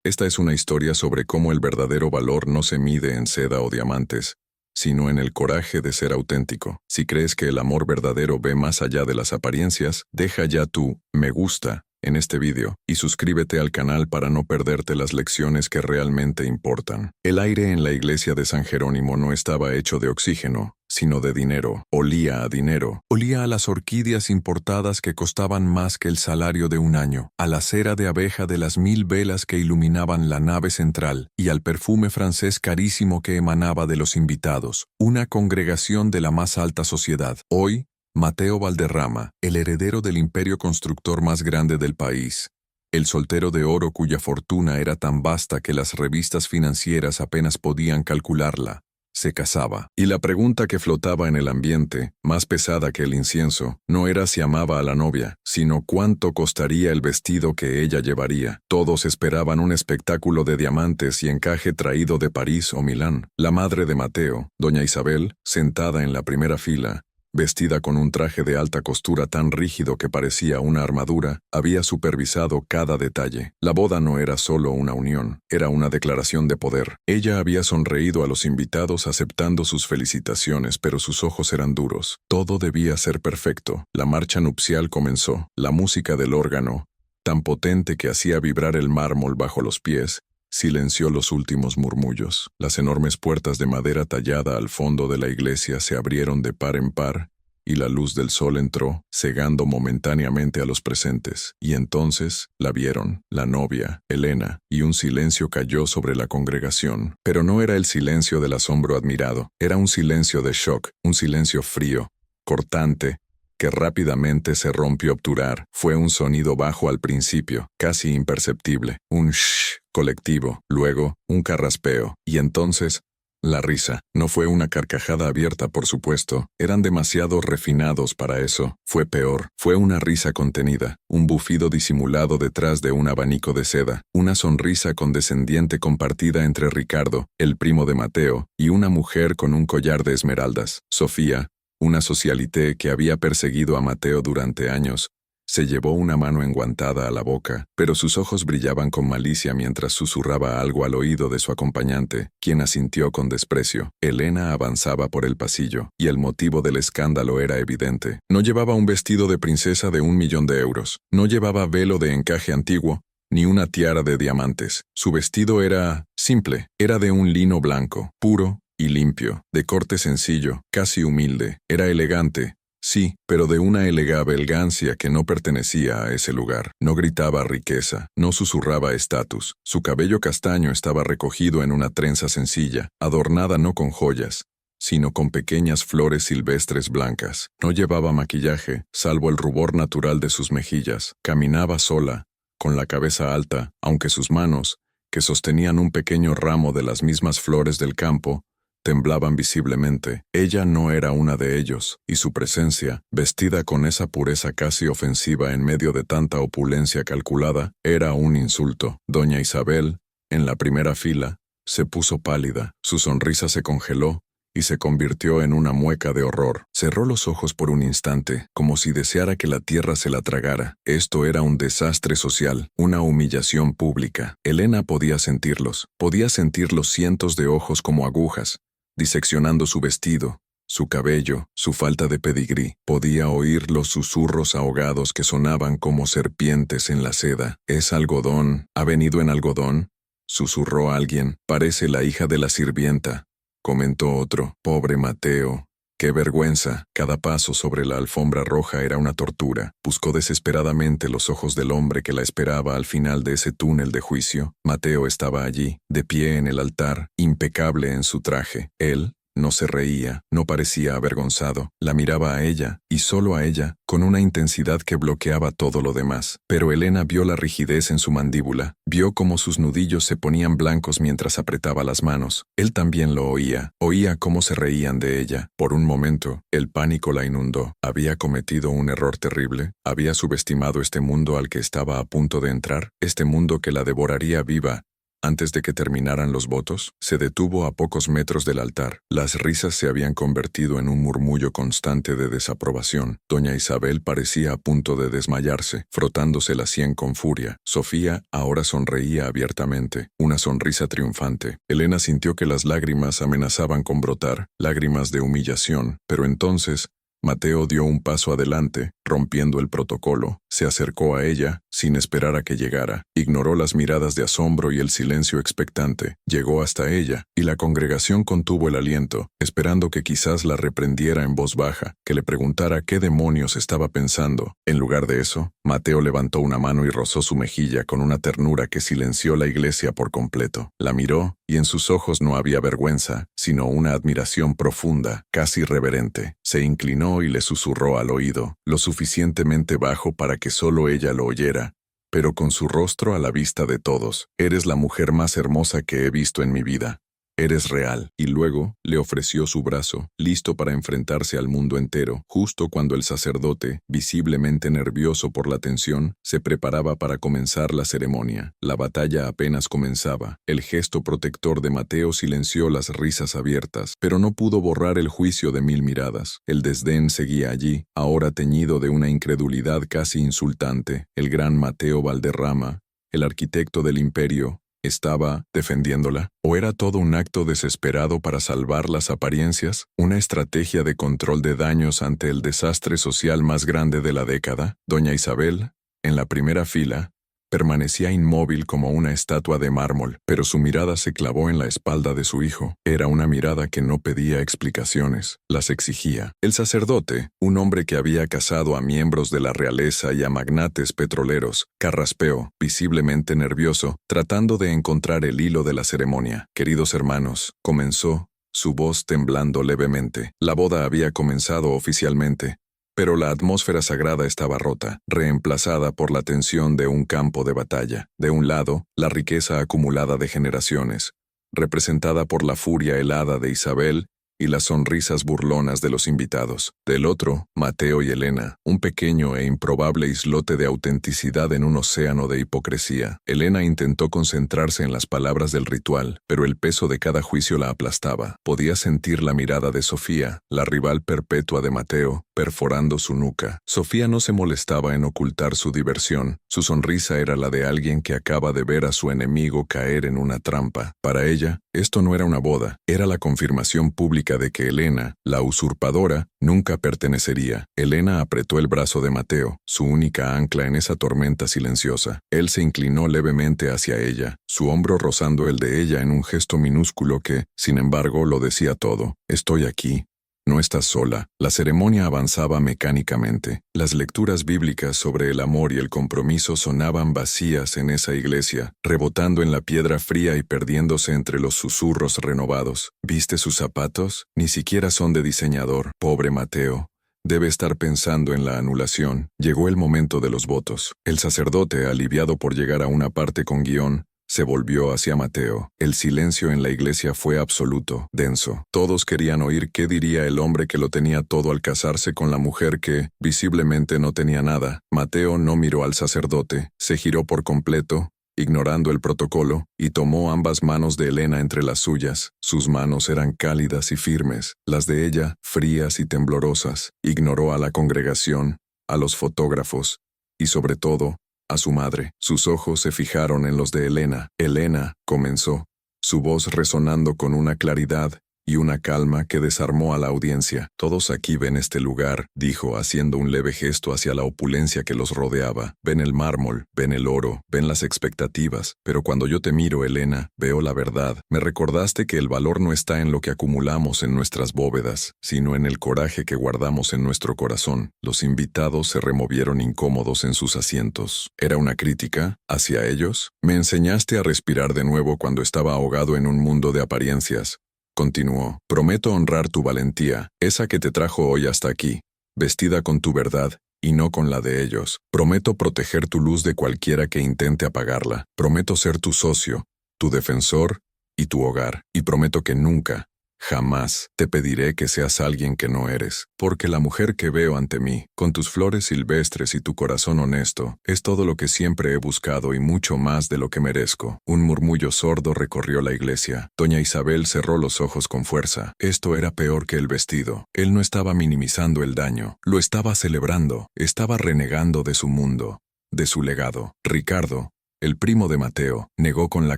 Esta es una historia sobre cómo el verdadero valor no se mide en seda o diamantes, sino en el coraje de ser auténtico. Si crees que el amor verdadero ve más allá de las apariencias, deja ya tu me gusta en este vídeo y suscríbete al canal para no perderte las lecciones que realmente importan. El aire en la iglesia de San Jerónimo no estaba hecho de oxígeno, sino de dinero. Olía a dinero. Olía a las orquídeas importadas que costaban más que el salario de un año, a la cera de abeja de las 1000 velas que iluminaban la nave central y al perfume francés carísimo que emanaba de los invitados, una congregación de la más alta sociedad. Hoy, Mateo Valderrama, el heredero del imperio constructor más grande del país, el soltero de oro cuya fortuna era tan vasta que las revistas financieras apenas podían calcularla, se casaba. Y la pregunta que flotaba en el ambiente, más pesada que el incienso, no era si amaba a la novia, sino cuánto costaría el vestido que ella llevaría. Todos esperaban un espectáculo de diamantes y encaje traído de París o Milán. La madre de Mateo, doña Isabel, sentada en la primera fila, vestida con un traje de alta costura tan rígido que parecía una armadura, había supervisado cada detalle. La boda no era solo una unión, era una declaración de poder. Ella había sonreído a los invitados aceptando sus felicitaciones, pero sus ojos eran duros. Todo debía ser perfecto. La marcha nupcial comenzó. La música del órgano, tan potente que hacía vibrar el mármol bajo los pies, silenció los últimos murmullos. Las enormes puertas de madera tallada al fondo de la iglesia se abrieron de par en par, y la luz del sol entró, cegando momentáneamente a los presentes. Y entonces la vieron, la novia, Elena, y un silencio cayó sobre la congregación. Pero no era el silencio del asombro admirado, era un silencio de shock, un silencio frío, cortante, que rápidamente se rompió a obturar. Fue un sonido bajo al principio, casi imperceptible, un shh colectivo, luego un carraspeo, y entonces la risa. No fue una carcajada abierta, por supuesto, eran demasiado refinados para eso. Fue peor, fue una risa contenida, un bufido disimulado detrás de un abanico de seda, una sonrisa condescendiente compartida entre Ricardo, el primo de Mateo, y una mujer con un collar de esmeraldas. Sofía, una socialité que había perseguido a Mateo durante años, se llevó una mano enguantada a la boca, pero sus ojos brillaban con malicia mientras susurraba algo al oído de su acompañante, quien asintió con desprecio. Elena avanzaba por el pasillo, y el motivo del escándalo era evidente. No llevaba un vestido de princesa de 1.000.000 de euros, no llevaba velo de encaje antiguo, ni una tiara de diamantes. Su vestido era simple, era de un lino blanco, puro y limpio, de corte sencillo, casi humilde. Era elegante, sí, pero de una elegancia que no pertenecía a ese lugar. No gritaba riqueza, no susurraba estatus. Su cabello castaño estaba recogido en una trenza sencilla, adornada no con joyas, sino con pequeñas flores silvestres blancas. No llevaba maquillaje, salvo el rubor natural de sus mejillas. Caminaba sola, con la cabeza alta, aunque sus manos, que sostenían un pequeño ramo de las mismas flores del campo, temblaban visiblemente. Ella no era una de ellos, y su presencia, vestida con esa pureza casi ofensiva en medio de tanta opulencia calculada, era un insulto. Doña Isabel, en la primera fila, se puso pálida, su sonrisa se congeló y se convirtió en una mueca de horror. Cerró los ojos por un instante, como si deseara que la tierra se la tragara. Esto era un desastre social, una humillación pública. Elena podía sentir los cientos de ojos como agujas, diseccionando su vestido, su cabello, su falta de pedigrí. Podía oír los susurros ahogados que sonaban como serpientes en la seda. «¿Es algodón? ¿Ha venido en algodón?», susurró alguien. «Parece la hija de la sirvienta», comentó otro. «Pobre Mateo. ¡Qué vergüenza!». Cada paso sobre la alfombra roja era una tortura. Buscó desesperadamente los ojos del hombre que la esperaba al final de ese túnel de juicio. Mateo estaba allí, de pie en el altar, impecable en su traje. Él no se reía, no parecía avergonzado. La miraba a ella, y solo a ella, con una intensidad que bloqueaba todo lo demás. Pero Elena vio la rigidez en su mandíbula, vio cómo sus nudillos se ponían blancos mientras apretaba las manos. Él también lo oía cómo se reían de ella. Por un momento, el pánico la inundó. Había cometido un error terrible, había subestimado este mundo al que estaba a punto de entrar, este mundo que la devoraría viva, Antes de que terminaran los votos, se detuvo a pocos metros del altar. Las risas se habían convertido en un murmullo constante de desaprobación. Doña Isabel parecía a punto de desmayarse, frotándose la sien con furia. Sofía ahora sonreía abiertamente, una sonrisa triunfante. Elena sintió que las lágrimas amenazaban con brotar, lágrimas de humillación, pero entonces Mateo dio un paso adelante, rompiendo el protocolo. Se acercó a ella, sin esperar a que llegara. Ignoró las miradas de asombro y el silencio expectante. Llegó hasta ella, y la congregación contuvo el aliento, esperando que quizás la reprendiera en voz baja, que le preguntara qué demonios estaba pensando. En lugar de eso, Mateo levantó una mano y rozó su mejilla con una ternura que silenció la iglesia por completo. La miró, y en sus ojos no había vergüenza, sino una admiración profunda, casi reverente. Se inclinó y le susurró al oído, lo suficientemente bajo para que solo ella lo oyera, pero con su rostro a la vista de todos. Eres la mujer más hermosa que he visto en mi vida. Eres real. Y luego le ofreció su brazo, listo para enfrentarse al mundo entero, justo cuando el sacerdote, visiblemente nervioso por la tensión, se preparaba para comenzar la ceremonia. La batalla apenas comenzaba. El gesto protector de Mateo silenció las risas abiertas, pero no pudo borrar el juicio de mil miradas. El desdén seguía allí, ahora teñido de una incredulidad casi insultante. El gran Mateo Valderrama, el arquitecto del imperio, ¿estaba defendiéndola? ¿O era todo un acto desesperado para salvar las apariencias? ¿Una estrategia de control de daños ante el desastre social más grande de la década? Doña Isabel, en la primera fila, permanecía inmóvil como una estatua de mármol, pero su mirada se clavó en la espalda de su hijo. Era una mirada que no pedía explicaciones, las exigía. El sacerdote, un hombre que había casado a miembros de la realeza y a magnates petroleros, carraspeó, visiblemente nervioso, tratando de encontrar el hilo de la ceremonia. Queridos hermanos, comenzó, su voz temblando levemente. La boda había comenzado oficialmente, pero la atmósfera sagrada estaba rota, reemplazada por la tensión de un campo de batalla. De un lado, la riqueza acumulada de generaciones, representada por la furia helada de Isabel y las sonrisas burlonas de los invitados. Del otro, Mateo y Elena, un pequeño e improbable islote de autenticidad en un océano de hipocresía. Elena intentó concentrarse en las palabras del ritual, pero el peso de cada juicio la aplastaba. Podía sentir la mirada de Sofía, la rival perpetua de Mateo, perforando su nuca. Sofía no se molestaba en ocultar su diversión. Su sonrisa era la de alguien que acaba de ver a su enemigo caer en una trampa. Para ella, esto no era una boda, era la confirmación pública de que Elena, la usurpadora, nunca pertenecería. Elena apretó el brazo de Mateo, su única ancla en esa tormenta silenciosa. Él se inclinó levemente hacia ella, su hombro rozando el de ella en un gesto minúsculo que, sin embargo, lo decía todo. Estoy aquí. No estás sola. La ceremonia avanzaba mecánicamente. Las lecturas bíblicas sobre el amor y el compromiso sonaban vacías en esa iglesia, rebotando en la piedra fría y perdiéndose entre los susurros renovados. ¿Viste sus zapatos? Ni siquiera son de diseñador. Pobre Mateo. Debe estar pensando en la anulación. Llegó el momento de los votos. El sacerdote, aliviado por llegar a una parte con guión, se volvió hacia Mateo. El silencio en la iglesia fue absoluto, denso. Todos querían oír qué diría el hombre que lo tenía todo al casarse con la mujer que, visiblemente, no tenía nada. Mateo no miró al sacerdote, se giró por completo, ignorando el protocolo, y tomó ambas manos de Elena entre las suyas. Sus manos eran cálidas y firmes, las de ella, frías y temblorosas. Ignoró a la congregación, a los fotógrafos, y sobre todo, a su madre. Sus ojos se fijaron en los de Elena. Elena, comenzó, su voz resonando con una claridad y una calma que desarmó a la audiencia. Todos aquí ven este lugar, dijo haciendo un leve gesto hacia la opulencia que los rodeaba. Ven el mármol, ven el oro, ven las expectativas. Pero cuando yo te miro, Elena, veo la verdad. Me recordaste que el valor no está en lo que acumulamos en nuestras bóvedas, sino en el coraje que guardamos en nuestro corazón. Los invitados se removieron incómodos en sus asientos. ¿Era una crítica hacia ellos? Me enseñaste a respirar de nuevo cuando estaba ahogado en un mundo de apariencias. Continuó, prometo honrar tu valentía, esa que te trajo hoy hasta aquí, vestida con tu verdad y no con la de ellos. Prometo proteger tu luz de cualquiera que intente apagarla. Prometo ser tu socio, tu defensor y tu hogar. Y prometo que nunca, Jamás te pediré que seas alguien que no eres, porque la mujer que veo ante mí, con tus flores silvestres y tu corazón honesto, es todo lo que siempre he buscado y mucho más de lo que merezco. Un murmullo sordo recorrió la iglesia. Doña Isabel cerró los ojos con fuerza. Esto era peor que el vestido. Él no estaba minimizando el daño, lo estaba celebrando, estaba renegando de su mundo, de su legado. Ricardo, el primo de Mateo, negó con la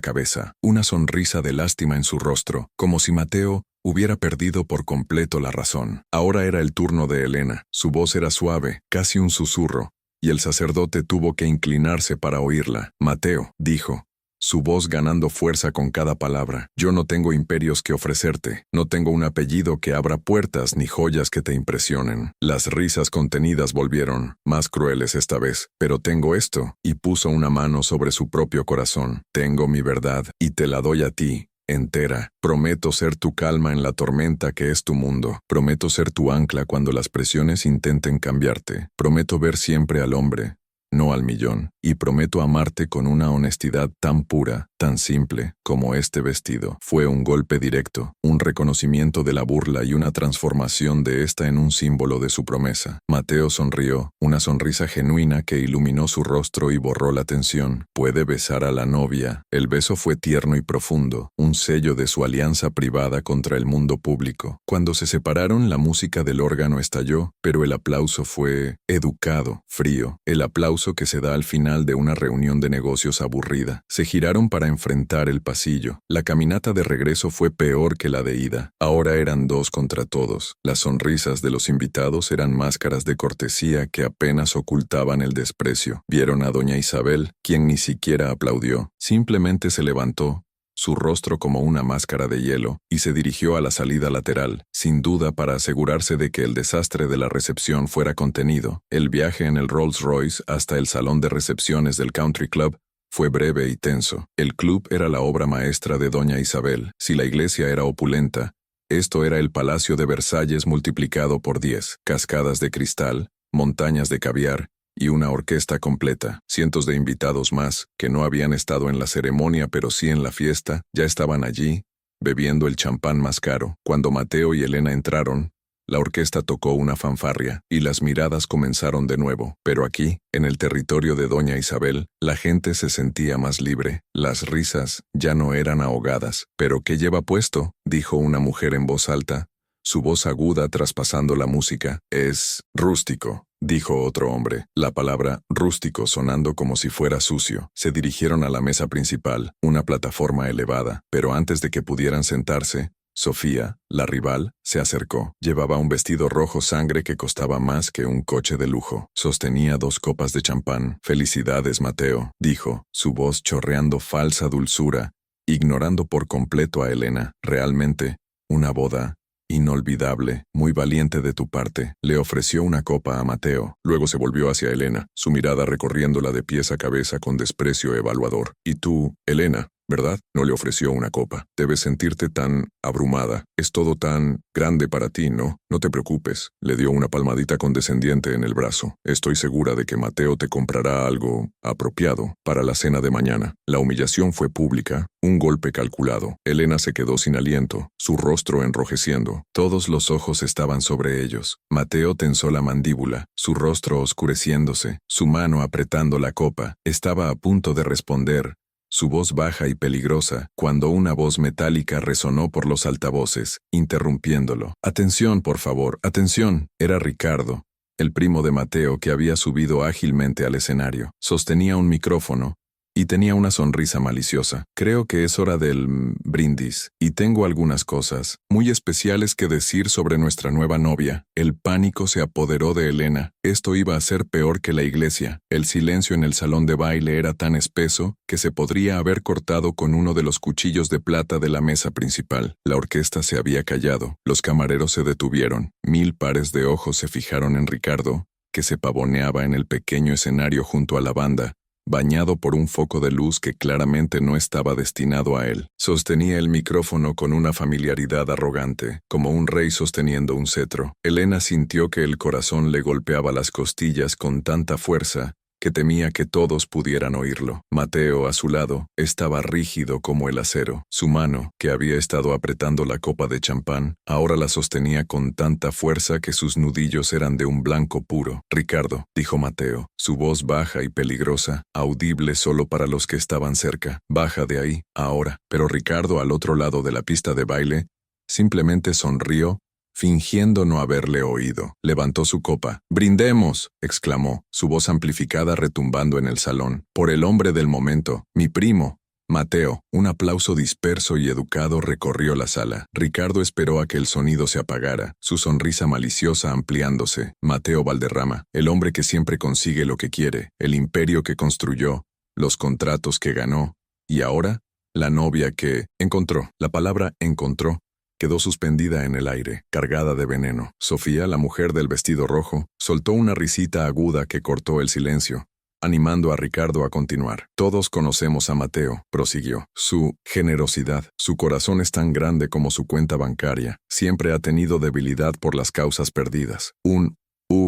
cabeza, una sonrisa de lástima en su rostro, como si Mateo hubiera perdido por completo la razón. Ahora era el turno de Elena. Su voz era suave, casi un susurro, y el sacerdote tuvo que inclinarse para oírla. Mateo, dijo, su voz ganando fuerza con cada palabra. Yo no tengo imperios que ofrecerte, no tengo un apellido que abra puertas ni joyas que te impresionen. Las risas contenidas volvieron, más crueles esta vez. Pero tengo esto, y puso una mano sobre su propio corazón. Tengo mi verdad, y te la doy a ti, entera. Prometo ser tu calma en la tormenta que es tu mundo. Prometo ser tu ancla cuando las presiones intenten cambiarte. Prometo ver siempre al hombre, no al millón, y prometo amarte con una honestidad tan pura, tan simple, como este vestido. Fue un golpe directo, un reconocimiento de la burla y una transformación de esta en un símbolo de su promesa. Mateo sonrió, una sonrisa genuina que iluminó su rostro y borró la tensión. Puede besar a la novia. El beso fue tierno y profundo, un sello de su alianza privada contra el mundo público. Cuando se separaron, la música del órgano estalló, pero el aplauso fue educado, frío. El aplauso que se da al final de una reunión de negocios aburrida. Se giraron para enfrentar el pasillo. La caminata de regreso fue peor que la de ida. Ahora eran 2 contra todos. Las sonrisas de los invitados eran máscaras de cortesía que apenas ocultaban el desprecio. Vieron a doña Isabel, quien ni siquiera aplaudió. Simplemente se levantó, su rostro como una máscara de hielo, y se dirigió a la salida lateral, sin duda para asegurarse de que el desastre de la recepción fuera contenido. El viaje en el Rolls Royce hasta el salón de recepciones del Country Club fue breve y tenso. El club era la obra maestra de doña Isabel. Si la iglesia era opulenta, esto era el Palacio de Versalles multiplicado por 10. Cascadas de cristal, montañas de caviar, y una orquesta completa. Cientos de invitados más, que no habían estado en la ceremonia pero sí en la fiesta, ya estaban allí, bebiendo el champán más caro. Cuando Mateo y Elena entraron, la orquesta tocó una fanfarria, y las miradas comenzaron de nuevo. Pero aquí, en el territorio de doña Isabel, la gente se sentía más libre. Las risas ya no eran ahogadas. ¿Pero qué lleva puesto?, dijo una mujer en voz alta, su voz aguda traspasando la música. Es rústico, dijo otro hombre, la palabra rústico sonando como si fuera sucio. Se dirigieron a la mesa principal, una plataforma elevada, pero antes de que pudieran sentarse, Sofía, la rival, se acercó. Llevaba un vestido rojo sangre que costaba más que un coche de lujo. Sostenía 2 copas de champán. «Felicidades, Mateo», dijo, su voz chorreando falsa dulzura, ignorando por completo a Elena. «Realmente, una boda inolvidable, muy valiente de tu parte». Le ofreció una copa a Mateo, luego se volvió hacia Elena, su mirada recorriéndola de pies a cabeza con desprecio evaluador. «Y tú, Elena, ¿verdad?». No le ofreció una copa. «Debes sentirte tan abrumada. Es todo tan grande para ti, ¿no? No te preocupes». Le dio una palmadita condescendiente en el brazo. «Estoy segura de que Mateo te comprará algo apropiado para la cena de mañana». La humillación fue pública, un golpe calculado. Elena se quedó sin aliento, su rostro enrojeciendo. Todos los ojos estaban sobre ellos. Mateo tensó la mandíbula, su rostro oscureciéndose, su mano apretando la copa. Estaba a punto de responder, su voz baja y peligrosa, cuando una voz metálica resonó por los altavoces, interrumpiéndolo. «Atención, por favor, atención». Era Ricardo, el primo de Mateo, que había subido ágilmente al escenario. Sostenía un micrófono y tenía una sonrisa maliciosa. «Creo que es hora del brindis, y tengo algunas cosas muy especiales que decir sobre nuestra nueva novia». El pánico se apoderó de Elena. Esto iba a ser peor que la iglesia. El silencio en el salón de baile era tan espeso que se podría haber cortado con uno de los cuchillos de plata de la mesa principal. La orquesta se había callado. Los camareros se detuvieron. 1000 pares de ojos se fijaron en Ricardo, que se pavoneaba en el pequeño escenario junto a la banda, bañado por un foco de luz que claramente no estaba destinado a él. Sostenía el micrófono con una familiaridad arrogante, como un rey sosteniendo un cetro. Elena sintió que el corazón le golpeaba las costillas con tanta fuerza que temía que todos pudieran oírlo. Mateo, a su lado, estaba rígido como el acero. Su mano, que había estado apretando la copa de champán, ahora la sostenía con tanta fuerza que sus nudillos eran de un blanco puro. «Ricardo», dijo Mateo, su voz baja y peligrosa, audible solo para los que estaban cerca. «Baja de ahí, ahora». Pero Ricardo, al otro lado de la pista de baile, simplemente sonrió, fingiendo no haberle oído. Levantó su copa. «¡Brindemos!», exclamó, su voz amplificada retumbando en el salón. «Por el hombre del momento, mi primo, Mateo». Un aplauso disperso y educado recorrió la sala. Ricardo esperó a que el sonido se apagara, su sonrisa maliciosa ampliándose. Mateo Valderrama, el hombre que siempre consigue lo que quiere, el imperio que construyó, los contratos que ganó, y ahora, la novia que encontró. La palabra encontró quedó suspendida en el aire, cargada de veneno. Sofía, la mujer del vestido rojo, soltó una risita aguda que cortó el silencio, animando a Ricardo a continuar. «Todos conocemos a Mateo», prosiguió. «Su generosidad, su corazón es tan grande como su cuenta bancaria. Siempre ha tenido debilidad por las causas perdidas. Un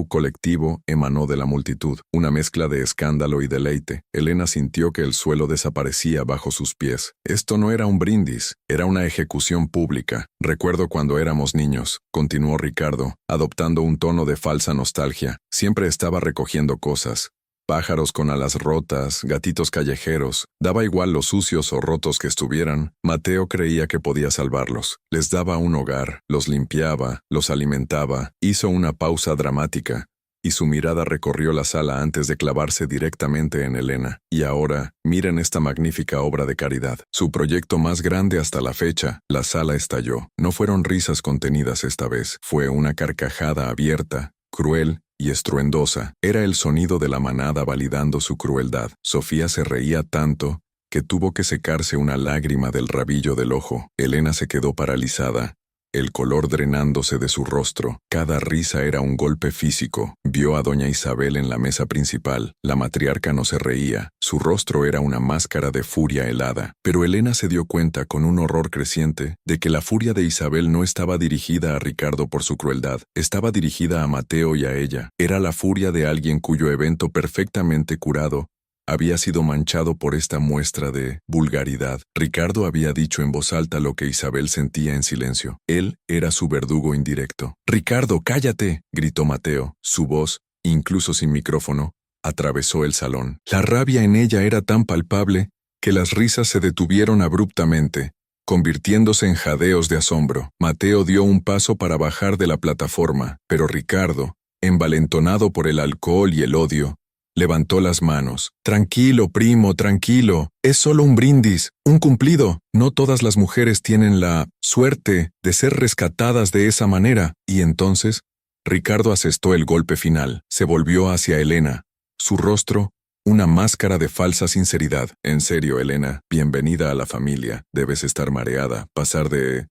colectivo emanó de la multitud, una mezcla de escándalo y deleite. Elena sintió que el suelo desaparecía bajo sus pies. Esto no era un brindis, era una ejecución pública. Recuerdo cuando éramos niños», continuó Ricardo, adoptando un tono de falsa nostalgia. «Siempre estaba recogiendo cosas. Pájaros con alas rotas, gatitos callejeros, daba igual los sucios o rotos que estuvieran, Mateo creía que podía salvarlos. Les daba un hogar, los limpiaba, los alimentaba». Hizo una pausa dramática, y su mirada recorrió la sala antes de clavarse directamente en Elena. «Y ahora, miren esta magnífica obra de caridad. Su proyecto más grande hasta la fecha». La sala estalló. No fueron risas contenidas esta vez, fue una carcajada abierta, cruel y estruendosa. Era el sonido de la manada validando su crueldad. Sofía se reía tanto que tuvo que secarse una lágrima del rabillo del ojo. Elena se quedó paralizada, el color drenándose de su rostro. Cada risa era un golpe físico. Vio a doña Isabel en la mesa principal. La matriarca no se reía. Su rostro era una máscara de furia helada. Pero Elena se dio cuenta, con un horror creciente, de que la furia de Isabel no estaba dirigida a Ricardo por su crueldad. Estaba dirigida a Mateo y a ella. Era la furia de alguien cuyo evento perfectamente curado había sido manchado por esta muestra de vulgaridad. Ricardo había dicho en voz alta lo que Isabel sentía en silencio. Él era su verdugo indirecto. «¡Ricardo, cállate!», gritó Mateo. Su voz, incluso sin micrófono, atravesó el salón. La rabia en ella era tan palpable que las risas se detuvieron abruptamente, convirtiéndose en jadeos de asombro. Mateo dio un paso para bajar de la plataforma, pero Ricardo, envalentonado por el alcohol y el odio, levantó las manos. «Tranquilo, primo, tranquilo. Es solo un brindis, un cumplido. No todas las mujeres tienen la suerte de ser rescatadas de esa manera». Y entonces, Ricardo asestó el golpe final. Se volvió hacia Elena. Su rostro, una máscara de falsa sinceridad. «En serio, Elena, bienvenida a la familia. Debes estar mareada. Pasar de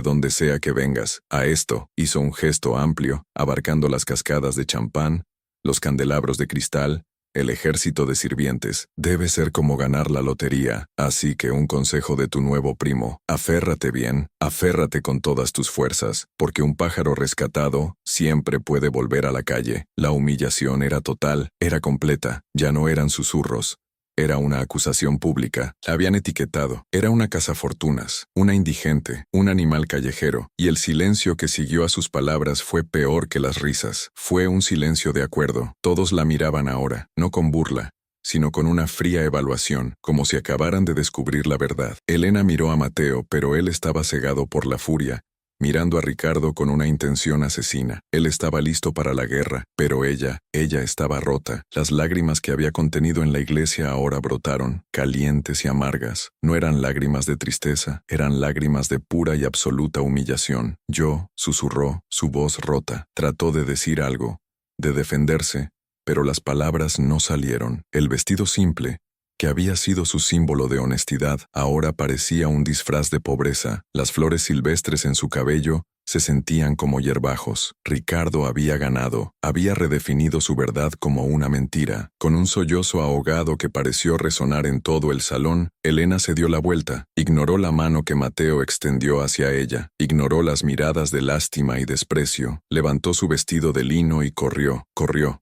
donde sea que vengas, a esto». Hizo un gesto amplio, abarcando las cascadas de champán, los candelabros de cristal, el ejército de sirvientes. Debe ser como ganar la lotería. Así que un consejo de tu nuevo primo: aférrate bien, aférrate con todas tus fuerzas, porque un pájaro rescatado siempre puede volver a la calle. La humillación era total, era completa, ya no eran susurros. Era una acusación pública. La habían etiquetado. Era una cazafortunas, una indigente, un animal callejero, y el silencio que siguió a sus palabras fue peor que las risas. Fue un silencio de acuerdo. Todos la miraban ahora, no con burla, sino con una fría evaluación, como si acabaran de descubrir la verdad. Elena miró a Mateo, pero él estaba cegado por la furia, mirando a Ricardo con una intención asesina. Él estaba listo para la guerra, pero ella estaba rota. Las lágrimas que había contenido en la iglesia ahora brotaron, calientes y amargas. No eran lágrimas de tristeza, eran lágrimas de pura y absoluta humillación. «Yo», susurró, su voz rota. Trató de decir algo, de defenderse, pero las palabras no salieron. El vestido simple, que había sido su símbolo de honestidad, ahora parecía un disfraz de pobreza. Las flores silvestres en su cabello se sentían como hierbajos. Ricardo había ganado, había redefinido su verdad como una mentira. Con un sollozo ahogado que pareció resonar en todo el salón, Elena se dio la vuelta, ignoró la mano que Mateo extendió hacia ella, ignoró las miradas de lástima y desprecio, levantó su vestido de lino y corrió,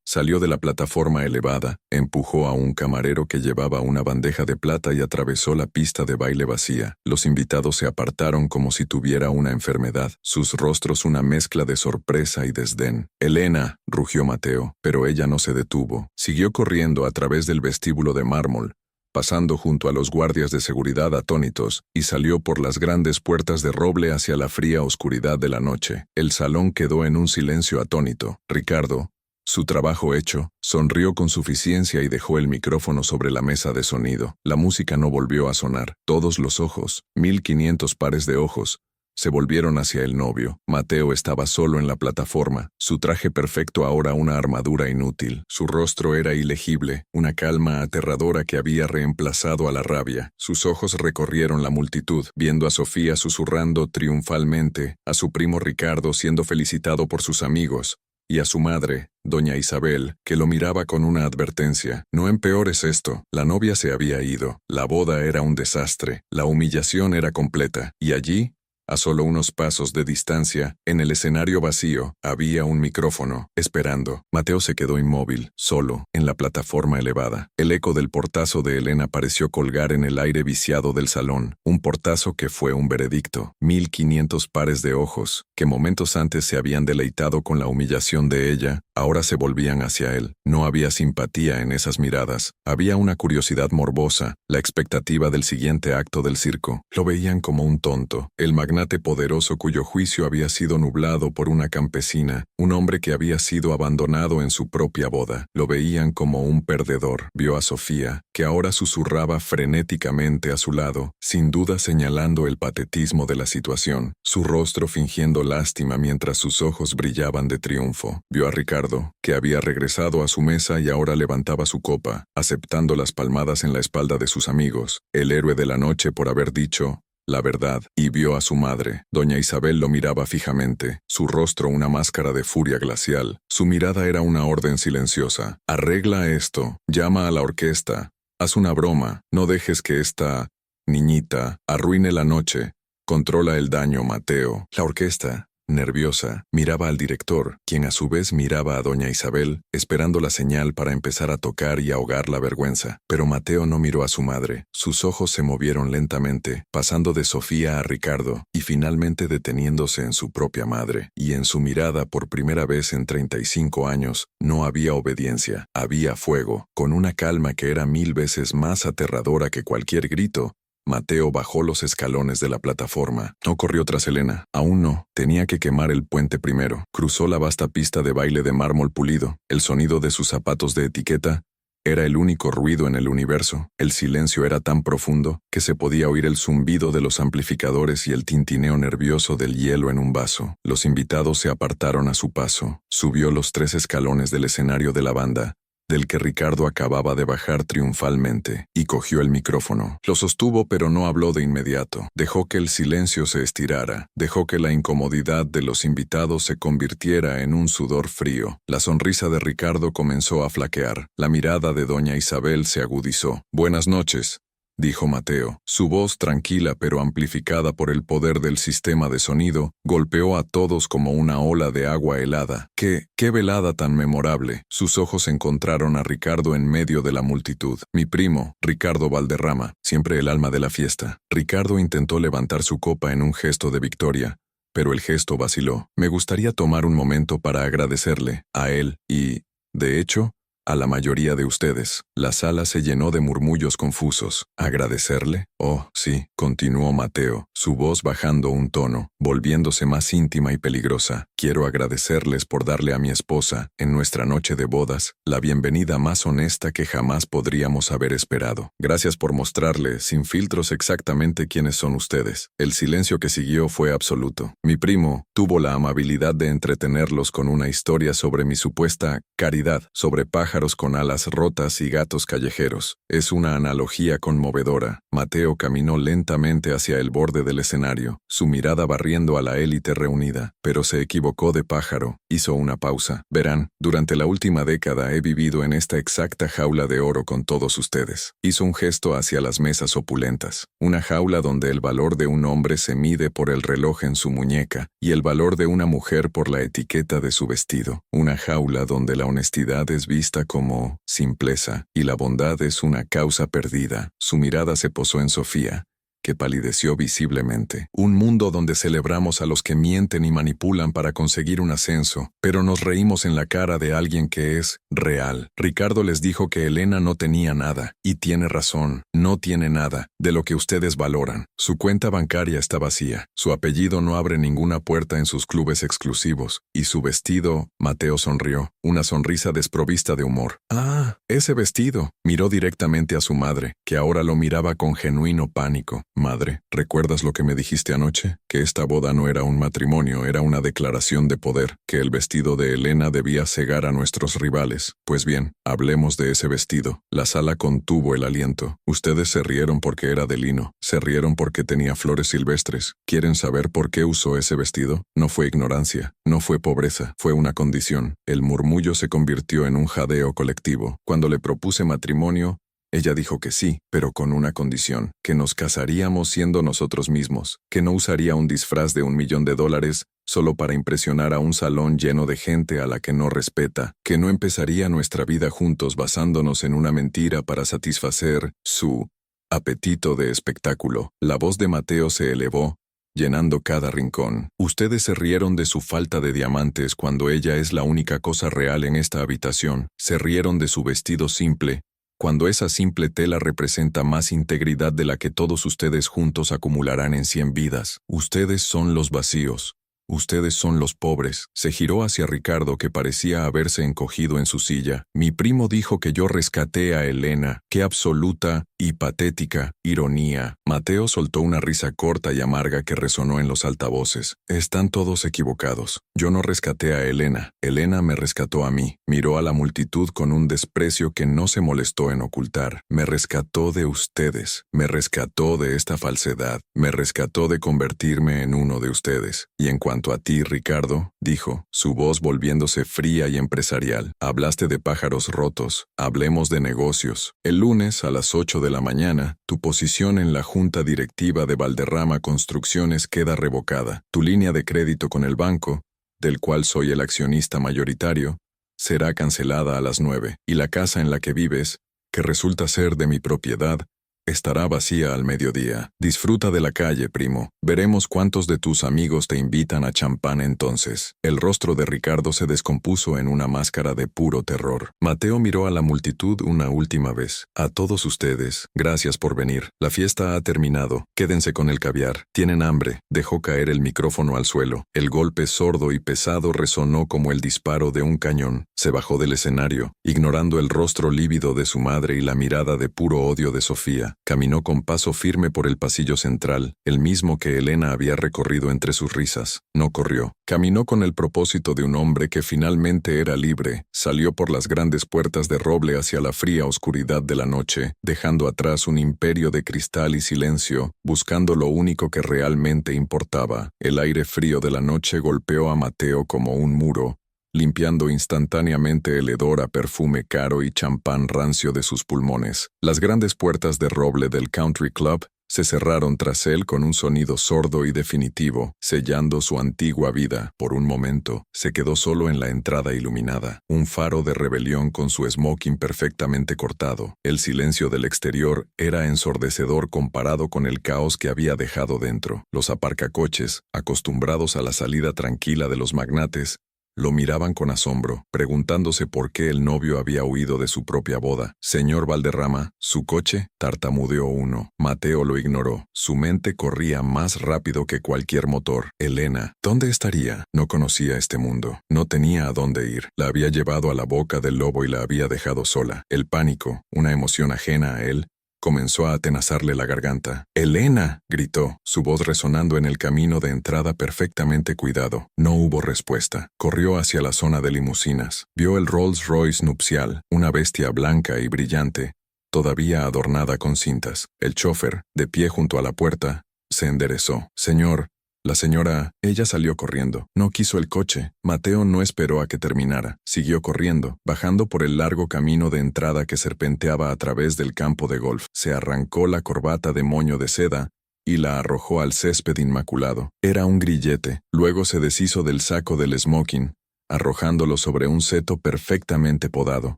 salió de la plataforma elevada, empujó a un camarero que llevaba una bandeja de plata y atravesó la pista de baile vacía. Los invitados se apartaron como si tuviera una enfermedad, sus rostros una mezcla de sorpresa y desdén. «Elena», rugió Mateo, pero ella no se detuvo. Siguió corriendo a través del vestíbulo de mármol, pasando junto a los guardias de seguridad atónitos, y salió por las grandes puertas de roble hacia la fría oscuridad de la noche. El salón quedó en un silencio atónito. Ricardo, su trabajo hecho, sonrió con suficiencia y dejó el micrófono sobre la mesa de sonido. La música no volvió a sonar. Todos los ojos, 1500 pares de ojos, se volvieron hacia el novio. Mateo estaba solo en la plataforma, su traje perfecto ahora una armadura inútil. Su rostro era ilegible, una calma aterradora que había reemplazado a la rabia. Sus ojos recorrieron la multitud, viendo a Sofía susurrando triunfalmente, a su primo Ricardo siendo felicitado por sus amigos, y a su madre, doña Isabel, que lo miraba con una advertencia. «No empeores esto». La novia se había ido, la boda era un desastre, la humillación era completa, y allí, a solo unos pasos de distancia, en el escenario vacío, había un micrófono, esperando. Mateo se quedó inmóvil, solo, en la plataforma elevada. El eco del portazo de Elena pareció colgar en el aire viciado del salón, un portazo que fue un veredicto. 1500 pares de ojos, que momentos antes se habían deleitado con la humillación de ella, ahora se volvían hacia él. No había simpatía en esas miradas, había una curiosidad morbosa, la expectativa del siguiente acto del circo. Lo veían como un tonto, el magnate poderoso cuyo juicio había sido nublado por una campesina, un hombre que había sido abandonado en su propia boda. Lo veían como un perdedor. Vio a Sofía, que ahora susurraba frenéticamente a su lado, sin duda señalando el patetismo de la situación, su rostro fingiendo lástima mientras sus ojos brillaban de triunfo. Vio a Ricardo, que había regresado a su mesa y ahora levantaba su copa, aceptando las palmadas en la espalda de sus amigos, el héroe de la noche por haber dicho la verdad, y vio a su madre. Doña Isabel lo miraba fijamente, su rostro una máscara de furia glacial. Su mirada era una orden silenciosa. «Arregla esto, llama a la orquesta, haz una broma, no dejes que esta niñita arruine la noche, controla el daño, Mateo». La orquesta, nerviosa, miraba al director, quien a su vez miraba a doña Isabel, esperando la señal para empezar a tocar y ahogar la vergüenza. Pero Mateo no miró a su madre. Sus ojos se movieron lentamente, pasando de Sofía a Ricardo, y finalmente deteniéndose en su propia madre. Y en su mirada, por primera vez en 35 años, no había obediencia, había fuego. Con una calma que era 1000 veces más aterradora que cualquier grito, Mateo bajó los escalones de la plataforma. No corrió tras Elena. Aún no. Tenía que quemar el puente primero. Cruzó la vasta pista de baile de mármol pulido. El sonido de sus zapatos de etiqueta era el único ruido en el universo. El silencio era tan profundo que se podía oír el zumbido de los amplificadores y el tintineo nervioso del hielo en un vaso. Los invitados se apartaron a su paso. Subió los 3 escalones del escenario de la banda, del que Ricardo acababa de bajar triunfalmente, y cogió el micrófono. Lo sostuvo pero no habló de inmediato. Dejó que el silencio se estirara, dejó que la incomodidad de los invitados se convirtiera en un sudor frío. La sonrisa de Ricardo comenzó a flaquear, la mirada de doña Isabel se agudizó. «Buenas noches», dijo Mateo. Su voz, tranquila pero amplificada por el poder del sistema de sonido, golpeó a todos como una ola de agua helada. ¡Qué velada tan memorable! Sus ojos encontraron a Ricardo en medio de la multitud. «Mi primo, Ricardo Valderrama, siempre el alma de la fiesta». Ricardo intentó levantar su copa en un gesto de victoria, pero el gesto vaciló. «Me gustaría tomar un momento para agradecerle, a él y, de hecho, a la mayoría de ustedes». La sala se llenó de murmullos confusos. «¿Agradecerle? Oh, sí», continuó Mateo, su voz bajando un tono, volviéndose más íntima y peligrosa. «Quiero agradecerles por darle a mi esposa, en nuestra noche de bodas, la bienvenida más honesta que jamás podríamos haber esperado. Gracias por mostrarle, sin filtros, exactamente quiénes son ustedes». El silencio que siguió fue absoluto. Mi primo tuvo la amabilidad de entretenerlos con una historia sobre mi supuesta caridad, sobre pájaros pájaros con alas rotas y gatos callejeros. Es una analogía conmovedora. Mateo caminó lentamente hacia el borde del escenario, su mirada barriendo a la élite reunida, pero se equivocó de pájaro. Hizo una pausa. Verán, durante la última década he vivido en esta exacta jaula de oro con todos ustedes. Hizo un gesto hacia las mesas opulentas. Una jaula donde el valor de un hombre se mide por el reloj en su muñeca y el valor de una mujer por la etiqueta de su vestido. Una jaula donde la honestidad es vista como simpleza y la bondad es una causa perdida. Su mirada se posó en Sofía, que palideció visiblemente. Un mundo donde celebramos a los que mienten y manipulan para conseguir un ascenso, pero nos reímos en la cara de alguien que es real. Ricardo les dijo que Elena no tenía nada, y tiene razón, no tiene nada, de lo que ustedes valoran. Su cuenta bancaria está vacía, su apellido no abre ninguna puerta en sus clubes exclusivos, y su vestido, Mateo sonrió, una sonrisa desprovista de humor. Ah, ese vestido. Miró directamente a su madre, que ahora lo miraba con genuino pánico. Madre, ¿recuerdas lo que me dijiste anoche? Que esta boda no era un matrimonio, era una declaración de poder, que el vestido de Elena debía cegar a nuestros rivales. Pues bien, hablemos de ese vestido. La sala contuvo el aliento. Ustedes se rieron porque era de lino, se rieron porque tenía flores silvestres. ¿Quieren saber por qué usó ese vestido? No fue ignorancia, no fue pobreza, fue una condición. El murmullo se convirtió en un jadeo colectivo. Cuando le propuse matrimonio, ella dijo que sí, pero con una condición, que nos casaríamos siendo nosotros mismos, que no usaría un disfraz de $1.000.000 solo para impresionar a un salón lleno de gente a la que no respeta, que no empezaría nuestra vida juntos basándonos en una mentira para satisfacer su apetito de espectáculo. La voz de Mateo se elevó, llenando cada rincón. Ustedes se rieron de su falta de diamantes cuando ella es la única cosa real en esta habitación. Se rieron de su vestido simple, cuando esa simple tela representa más integridad de la que todos ustedes juntos acumularán en 100 vidas. Ustedes son los vacíos. Ustedes son los pobres. Se giró hacia Ricardo, que parecía haberse encogido en su silla. Mi primo dijo que yo rescaté a Elena. ¡Qué absoluta y patética ironía! Mateo soltó una risa corta y amarga que resonó en los altavoces. Están todos equivocados. Yo no rescaté a Elena. Elena me rescató a mí. Miró a la multitud con un desprecio que no se molestó en ocultar. Me rescató de ustedes. Me rescató de esta falsedad. Me rescató de convertirme en uno de ustedes. Y en cuanto a ti, Ricardo, dijo, su voz volviéndose fría y empresarial. Hablaste de pájaros rotos. Hablemos de negocios. El lunes a las 8 de la mañana, tu posición en la junta directiva de Valderrama Construcciones queda revocada. Tu línea de crédito con el banco, del cual soy el accionista mayoritario, será cancelada a las 9, y la casa en la que vives, que resulta ser de mi propiedad, estará vacía al mediodía. Disfruta de la calle, primo. Veremos cuántos de tus amigos te invitan a champán entonces. El rostro de Ricardo se descompuso en una máscara de puro terror. Mateo miró a la multitud una última vez. A todos ustedes, gracias por venir. La fiesta ha terminado. Quédense con el caviar. Tienen hambre. Dejó caer el micrófono al suelo. El golpe sordo y pesado resonó como el disparo de un cañón. Se bajó del escenario, ignorando el rostro lívido de su madre y la mirada de puro odio de Sofía. Caminó con paso firme por el pasillo central, el mismo que Elena había recorrido entre sus risas. No corrió. Caminó con el propósito de un hombre que finalmente era libre. Salió por las grandes puertas de roble hacia la fría oscuridad de la noche, dejando atrás un imperio de cristal y silencio, buscando lo único que realmente importaba. El aire frío de la noche golpeó a Mateo como un muro, limpiando instantáneamente el hedor a perfume caro y champán rancio de sus pulmones. Las grandes puertas de roble del Country Club se cerraron tras él con un sonido sordo y definitivo, sellando su antigua vida. Por un momento, se quedó solo en la entrada iluminada, un faro de rebelión con su smoking perfectamente cortado. El silencio del exterior era ensordecedor comparado con el caos que había dejado dentro. Los aparcacoches, acostumbrados a la salida tranquila de los magnates, lo miraban con asombro, preguntándose por qué el novio había huido de su propia boda. Señor Valderrama, ¿su coche? Tartamudeó uno. Mateo lo ignoró. Su mente corría más rápido que cualquier motor. Elena, ¿dónde estaría? No conocía este mundo. No tenía a dónde ir. La había llevado a la boca del lobo y la había dejado sola. El pánico, una emoción ajena a él, comenzó a atenazarle la garganta. «¡Elena!», gritó, su voz resonando en el camino de entrada perfectamente cuidado. No hubo respuesta. Corrió hacia la zona de limusinas. Vio el Rolls Royce nupcial, una bestia blanca y brillante, todavía adornada con cintas. El chofer, de pie junto a la puerta, se enderezó. «Señor». La señora, ella salió corriendo. No quiso el coche. Mateo no esperó a que terminara. Siguió corriendo, bajando por el largo camino de entrada que serpenteaba a través del campo de golf. Se arrancó la corbata de moño de seda y la arrojó al césped inmaculado. Era un grillete. Luego se deshizo del saco del smoking, arrojándolo sobre un seto perfectamente podado.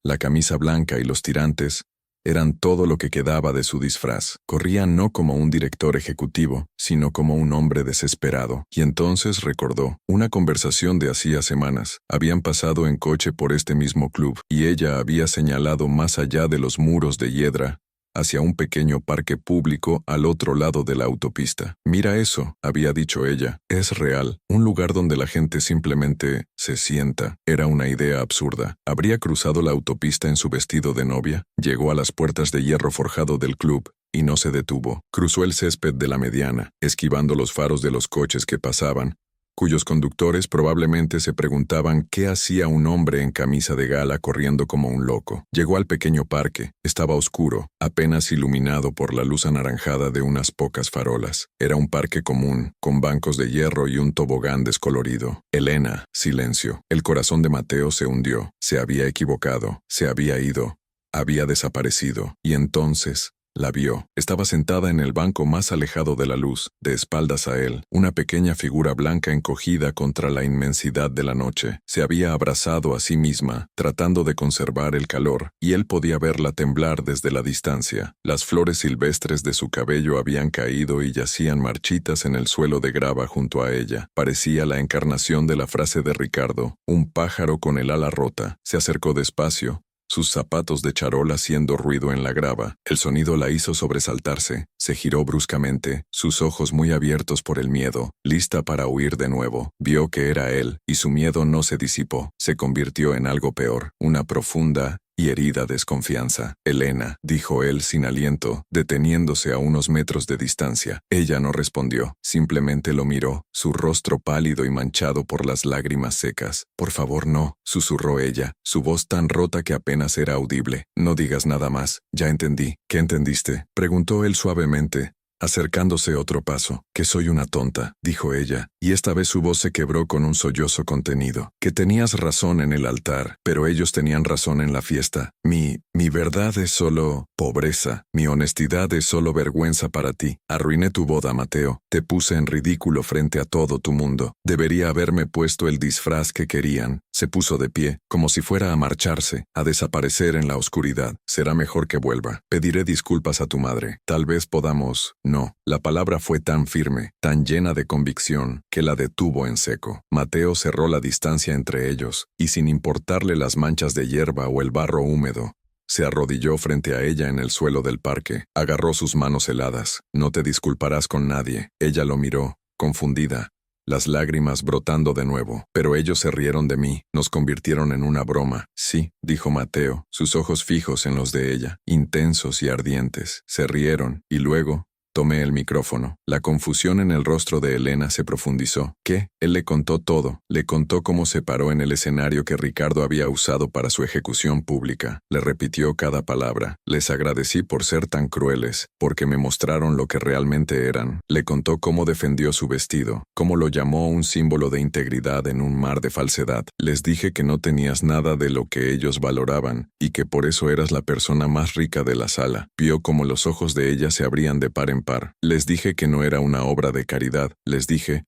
La camisa blanca y los tirantes eran todo lo que quedaba de su disfraz. Corría no como un director ejecutivo, sino como un hombre desesperado. Y entonces recordó una conversación de hacía semanas. Habían pasado en coche por este mismo club, y ella había señalado más allá de los muros de hiedra, hacia un pequeño parque público al otro lado de la autopista. «Mira eso», había dicho ella, «es real, un lugar donde la gente simplemente se sienta». Era una idea absurda. Habría cruzado la autopista en su vestido de novia, llegó a las puertas de hierro forjado del club y no se detuvo. Cruzó el césped de la mediana, esquivando los faros de los coches que pasaban, cuyos conductores probablemente se preguntaban qué hacía un hombre en camisa de gala corriendo como un loco. Llegó al pequeño parque. Estaba oscuro, apenas iluminado por la luz anaranjada de unas pocas farolas. Era un parque común, con bancos de hierro y un tobogán descolorido. «Elena», silencio. El corazón de Mateo se hundió. Se había equivocado, se había ido, había desaparecido. Y entonces la vio. Estaba sentada en el banco más alejado de la luz, de espaldas a él, una pequeña figura blanca encogida contra la inmensidad de la noche. Se había abrazado a sí misma, tratando de conservar el calor, y él podía verla temblar desde la distancia. Las flores silvestres de su cabello habían caído y yacían marchitas en el suelo de grava junto a ella. Parecía la encarnación de la frase de Ricardo, un pájaro con el ala rota. Se acercó despacio, sus zapatos de charol haciendo ruido en la grava. El sonido la hizo sobresaltarse. Se giró bruscamente, sus ojos muy abiertos por el miedo, lista para huir de nuevo. Vio que era él, y su miedo no se disipó. Se convirtió en algo peor, una profunda y herida desconfianza. «Elena», dijo él sin aliento, deteniéndose a unos metros de distancia. Ella no respondió, simplemente lo miró, su rostro pálido y manchado por las lágrimas secas. «Por favor, no», susurró ella, su voz tan rota que apenas era audible. «No digas nada más, ya entendí». «¿Qué entendiste?», preguntó él suavemente, acercándose otro paso. «Que soy una tonta», dijo ella, y esta vez su voz se quebró con un sollozo contenido. «Que tenías razón en el altar, pero ellos tenían razón en la fiesta. Mi verdad es solo pobreza. Mi honestidad es solo vergüenza para ti. Arruiné tu boda, Mateo. Te puse en ridículo frente a todo tu mundo. Debería haberme puesto el disfraz que querían». Se puso de pie, como si fuera a marcharse, a desaparecer en la oscuridad. «Será mejor que vuelva. Pediré disculpas a tu madre. Tal vez podamos». No, la palabra fue tan firme, tan llena de convicción, que la detuvo en seco. Mateo cerró la distancia entre ellos, y sin importarle las manchas de hierba o el barro húmedo, se arrodilló frente a ella en el suelo del parque. Agarró sus manos heladas. «No te disculparás con nadie». Ella lo miró, confundida, las lágrimas brotando de nuevo. «Pero ellos se rieron de mí, nos convirtieron en una broma». «Sí», dijo Mateo, sus ojos fijos en los de ella, intensos y ardientes. «Se rieron, y luego tomé el micrófono». La confusión en el rostro de Elena se profundizó. ¿Qué? Él le contó todo. Le contó cómo se paró en el escenario que Ricardo había usado para su ejecución pública. Le repitió cada palabra. «Les agradecí por ser tan crueles, porque me mostraron lo que realmente eran». Le contó cómo defendió su vestido, cómo lo llamó un símbolo de integridad en un mar de falsedad. «Les dije que no tenías nada de lo que ellos valoraban, y que por eso eras la persona más rica de la sala». Vio cómo los ojos de ella se abrían de par en par. «Les dije que no era una obra de caridad. Les dije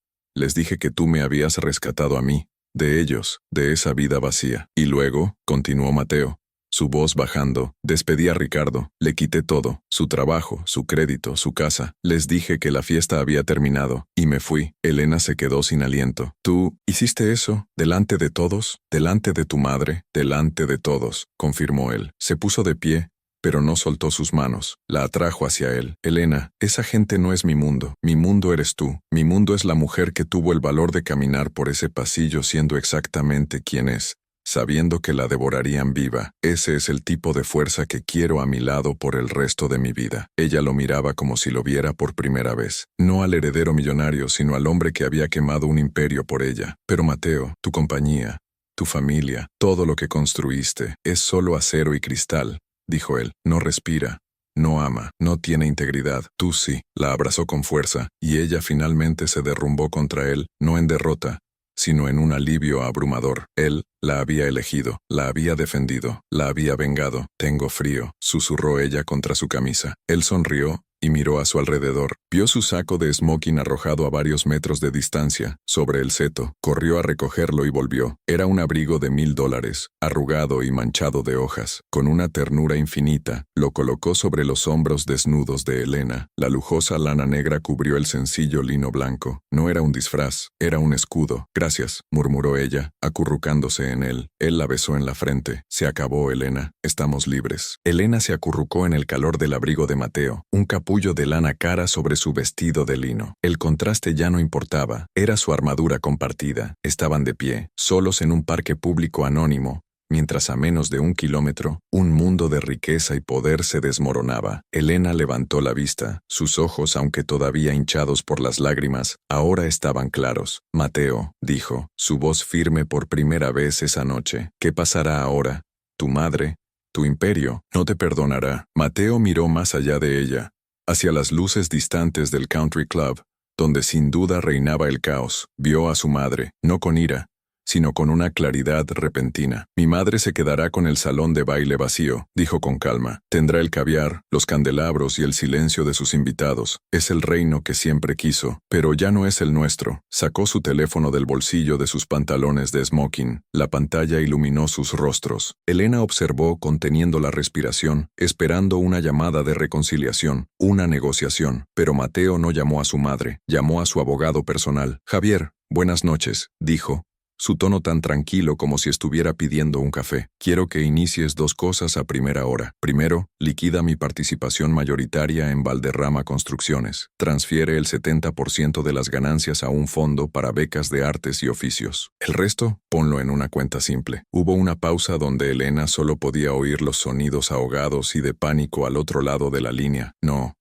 que tú me habías rescatado a mí, de ellos, de esa vida vacía». «Y luego», continuó Mateo, su voz bajando, «despedí a Ricardo, le quité todo, su trabajo, su crédito, su casa. Les dije que la fiesta había terminado, y me fui». Elena se quedó sin aliento. «¿Tú hiciste eso? ¿Delante de todos? ¿Delante de tu madre?» «Delante de todos», confirmó él. Se puso de pie, pero no soltó sus manos. La atrajo hacia él. «Elena, esa gente no es mi mundo. Mi mundo eres tú. Mi mundo es la mujer que tuvo el valor de caminar por ese pasillo siendo exactamente quien es, sabiendo que la devorarían viva. Ese es el tipo de fuerza que quiero a mi lado por el resto de mi vida. Ella lo miraba como si lo viera por primera vez. No al heredero millonario, sino al hombre que había quemado un imperio por ella. Pero Mateo, tu compañía, tu familia, todo lo que construiste, es solo acero y cristal, dijo él. No respira. No ama, no tiene integridad. Tú sí. La abrazó con fuerza, y ella finalmente se derrumbó contra él, no en derrota, sino en un alivio abrumador. Él la había elegido, la había defendido, la había vengado. Tengo frío, susurró ella contra su camisa. Él sonrió y miró a su alrededor. Vio su saco de smoking arrojado a varios metros de distancia, sobre el seto. Corrió a recogerlo y volvió. Era un abrigo de $1000, arrugado y manchado de hojas. Con una ternura infinita, lo colocó sobre los hombros desnudos de Elena. La lujosa lana negra cubrió el sencillo lino blanco. No era un disfraz, era un escudo. Gracias, murmuró ella, acurrucándose en él. Él la besó en la frente. Se acabó, Elena. Estamos libres. Elena se acurrucó en el calor del abrigo de Mateo, un capullo de lana cara sobre su vestido de lino. El contraste ya no importaba, era su armadura compartida. Estaban de pie, solos en un parque público anónimo, mientras a menos de 1 kilómetro, un mundo de riqueza y poder se desmoronaba. Elena levantó la vista. Sus ojos, aunque todavía hinchados por las lágrimas, ahora estaban claros. Mateo, dijo, su voz firme por primera vez esa noche. ¿Qué pasará ahora? Tu madre, tu imperio, no te perdonará. Mateo miró más allá de ella, hacia las luces distantes del country club, donde sin duda reinaba el caos. Vio a su madre, no con ira, sino con una claridad repentina. Mi madre se quedará con el salón de baile vacío, dijo con calma. Tendrá el caviar, los candelabros y el silencio de sus invitados. Es el reino que siempre quiso, pero ya no es el nuestro. Sacó su teléfono del bolsillo de sus pantalones de smoking. La pantalla iluminó sus rostros. Elena observó conteniendo la respiración, esperando una llamada de reconciliación, una negociación. Pero Mateo no llamó a su madre, llamó a su abogado personal. Javier, buenas noches, dijo, su tono tan tranquilo como si estuviera pidiendo un café. Quiero que inicies 2 cosas a primera hora. Primero, liquida mi participación mayoritaria en Valderrama Construcciones. Transfiere el 70% de las ganancias a un fondo para becas de artes y oficios. El resto, ponlo en una cuenta simple. Hubo una pausa donde Elena solo podía oír los sonidos ahogados y de pánico al otro lado de la línea. No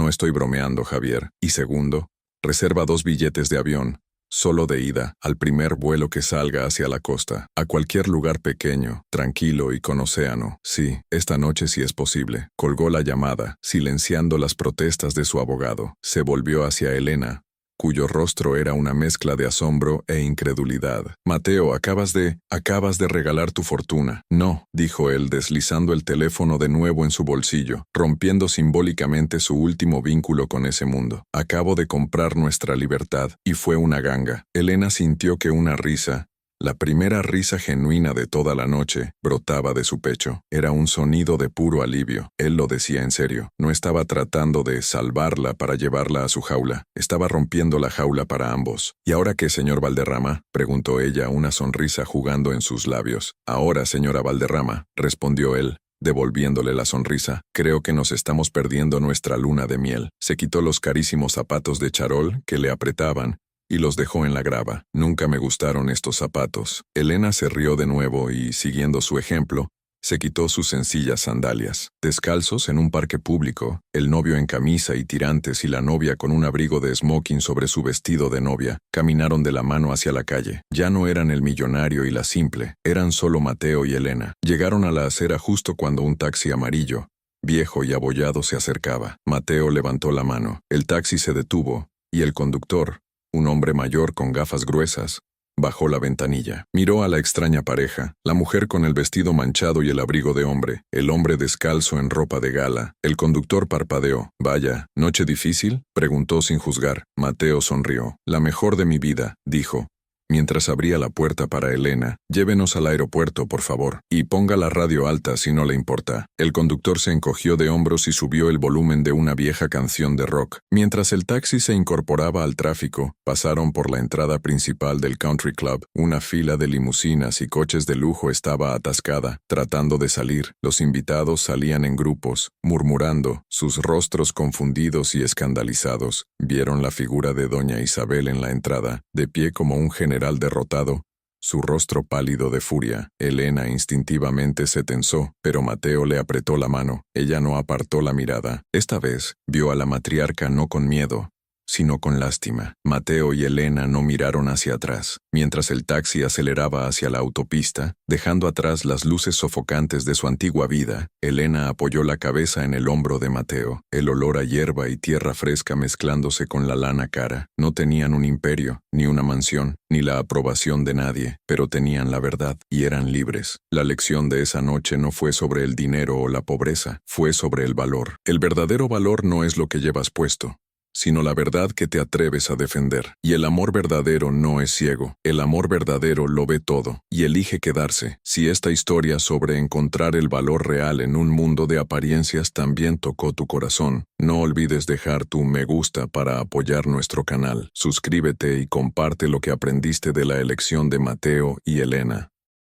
estoy bromeando, Javier. Y segundo, reserva 2 billetes de avión, solo de ida, al primer vuelo que salga hacia la costa, a cualquier lugar pequeño, tranquilo y con océano. Sí, esta noche si es posible. Colgó la llamada, silenciando las protestas de su abogado. Se volvió hacia Elena, cuyo rostro era una mezcla de asombro e incredulidad. Mateo, acabas de regalar tu fortuna. No, dijo él deslizando el teléfono de nuevo en su bolsillo, rompiendo simbólicamente su último vínculo con ese mundo. Acabo de comprar nuestra libertad, y fue una ganga. Elena sintió que una risa, la primera risa genuina de toda la noche, brotaba de su pecho. Era un sonido de puro alivio. Él lo decía en serio. No estaba tratando de salvarla para llevarla a su jaula. Estaba rompiendo la jaula para ambos. ¿Y ahora qué, señor Valderrama?, preguntó ella, una sonrisa jugando en sus labios. Ahora, señora Valderrama, respondió él, devolviéndole la sonrisa. Creo que nos estamos perdiendo nuestra luna de miel. Se quitó los carísimos zapatos de charol que le apretaban y los dejó en la grava. Nunca me gustaron estos zapatos. Elena se rió de nuevo y, siguiendo su ejemplo, se quitó sus sencillas sandalias. Descalzos en un parque público, el novio en camisa y tirantes y la novia con un abrigo de smoking sobre su vestido de novia, caminaron de la mano hacia la calle. Ya no eran el millonario y la simple, eran solo Mateo y Elena. Llegaron a la acera justo cuando un taxi amarillo, viejo y abollado, se acercaba. Mateo levantó la mano. El taxi se detuvo, y el conductor, un hombre mayor con gafas gruesas, bajó la ventanilla. Miró a la extraña pareja, la mujer con el vestido manchado y el abrigo de hombre, el hombre descalzo en ropa de gala. El conductor parpadeó. «Vaya, ¿noche difícil?», preguntó sin juzgar. Mateo sonrió. «La mejor de mi vida», dijo, mientras abría la puerta para Elena. «Llévenos al aeropuerto, por favor, y ponga la radio alta si no le importa». El conductor se encogió de hombros y subió el volumen de una vieja canción de rock. Mientras el taxi se incorporaba al tráfico, pasaron por la entrada principal del country club. Una fila de limusinas y coches de lujo estaba atascada, tratando de salir. Los invitados salían en grupos, murmurando, sus rostros confundidos y escandalizados. Vieron la figura de doña Isabel en la entrada, de pie como un general derrotado, su rostro pálido de furia. Elena instintivamente se tensó, pero Mateo le apretó la mano. Ella no apartó la mirada. Esta vez vio a la matriarca no con miedo, sino con lástima. Mateo y Elena no miraron hacia atrás, mientras el taxi aceleraba hacia la autopista, dejando atrás las luces sofocantes de su antigua vida. Elena apoyó la cabeza en el hombro de Mateo, el olor a hierba y tierra fresca mezclándose con la lana cara. No tenían un imperio, ni una mansión, ni la aprobación de nadie, pero tenían la verdad, y eran libres. La lección de esa noche no fue sobre el dinero o la pobreza, fue sobre el valor. El verdadero valor no es lo que llevas puesto, sino la verdad que te atreves a defender. Y el amor verdadero no es ciego. El amor verdadero lo ve todo y elige quedarse. Si esta historia sobre encontrar el valor real en un mundo de apariencias también tocó tu corazón, no olvides dejar tu me gusta para apoyar nuestro canal. Suscríbete y comparte lo que aprendiste de la elección de Mateo y Elena.